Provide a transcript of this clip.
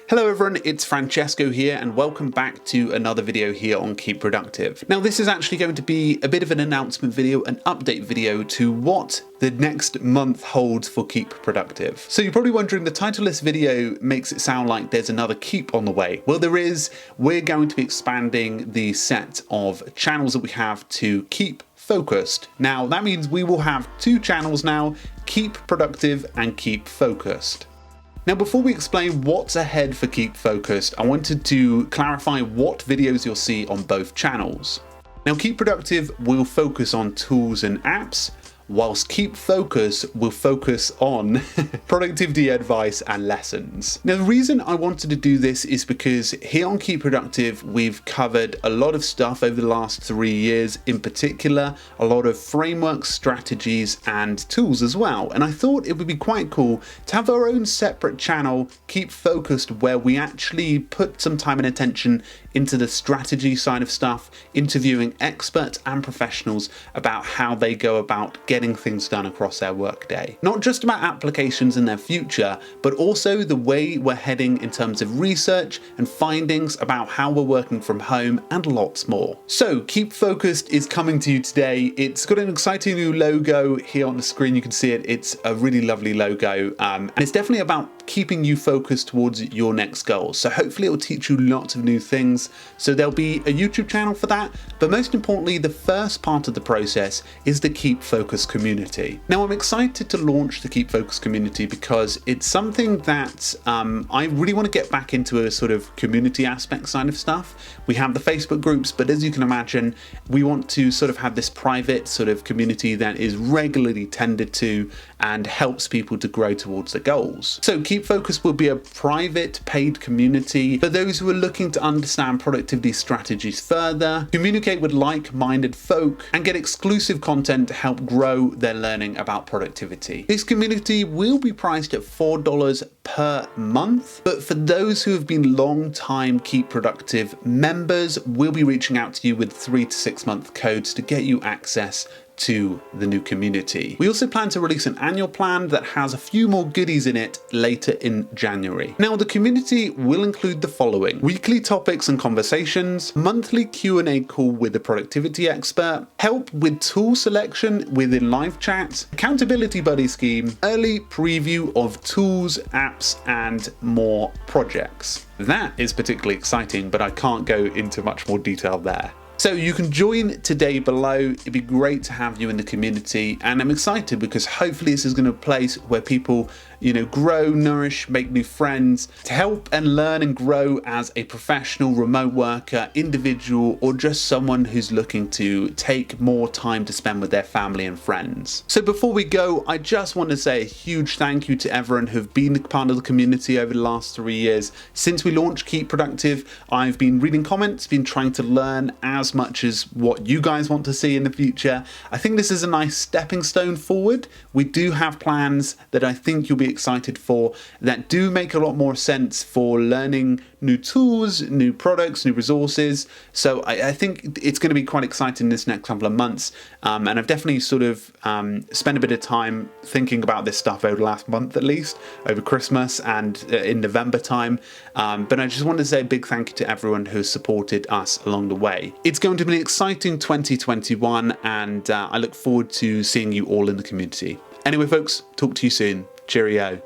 Hello everyone, it's Francesco here and welcome back to another video here on Keep Productive. Now this is actually going to be a bit of an announcement video, an update video to what the next month holds for Keep Productive. So you're probably wondering, the title of this video makes it sound like there's another Keep on the way. Well, there is. We're going to be expanding the set of channels that we have to Keep Focused. Now that means we will have two channels now, Keep Productive and Keep Focused. Now, before we explain what's ahead for Keep Focused, I wanted to clarify what videos you'll see on both channels. Now, Keep Productive will focus on tools and apps, whilst Keep Focus will focus on productivity advice and lessons. Now, the reason I wanted to do this is because here on Keep Productive, we've covered a lot of stuff over the last 3 years, in particular, a lot of frameworks, strategies, and tools as well. And I thought it would be quite cool to have our own separate channel, Keep Focused, where we actually put some time and attention into the strategy side of stuff, interviewing experts and professionals about how they go about getting things done across their workday. Not just about applications and their future, but also the way we're heading in terms of research and findings about how we're working from home and lots more. So Keep Focused is coming to you today. It's got an exciting new logo here on the screen. You can see it. It's a really lovely logo, and it's definitely about keeping you focused towards your next goals. So hopefully it will teach you lots of new things. So there'll be a YouTube channel for that, but most importantly, the first part of the process is the Keep Focus community. Now, I'm excited to launch the Keep Focus community because it's something that I really want to get back into, a sort of community aspect side of stuff. We have the Facebook groups, but as you can imagine, we want to sort of have this private sort of community that is regularly tended to and helps people to grow towards their goals. So Keep Focus will be a private paid community for those who are looking to understand productivity strategies further, communicate with like-minded folk, and get exclusive content to help grow their learning about productivity. This community will be priced at $4 per month, but for those who have been long-time Keep Productive members, we'll be reaching out to you with 3 to 6 month codes to get you access to the new community. We also plan to release an annual plan that has a few more goodies in it later in January. Now, the community will include the following: weekly topics and conversations, monthly Q&A call with a productivity expert, help with tool selection within live chat, accountability buddy scheme, early preview of tools, apps, and more projects. That is particularly exciting, but I can't go into much more detail there. So you can join today below. It'd be great to have you in the community, and I'm excited because hopefully this is going to be a place where people, grow, nourish, make new friends, to help and learn and grow as a professional remote worker, individual, or just someone who's looking to take more time to spend with their family and friends. So before we go, I just want to say a huge thank you to everyone who've been a part of the community over the last 3 years. Since we launched Keep Productive, I've been reading comments, been trying to learn as much as what you guys want to see in the future. I think this is a nice stepping stone forward. We do have plans that I think you'll be excited for, that do make a lot more sense for learning new tools, new products, new resources. So I think it's going to be quite exciting this next couple of months. And I've definitely sort of spent a bit of time thinking about this stuff over the last month, at least over Christmas and in November time. But I just wanted to say a big thank you to everyone who's supported us along the way. It's going to be an exciting 2021, and I look forward to seeing you all in the community. Anyway, folks, talk to you soon. Cheerio.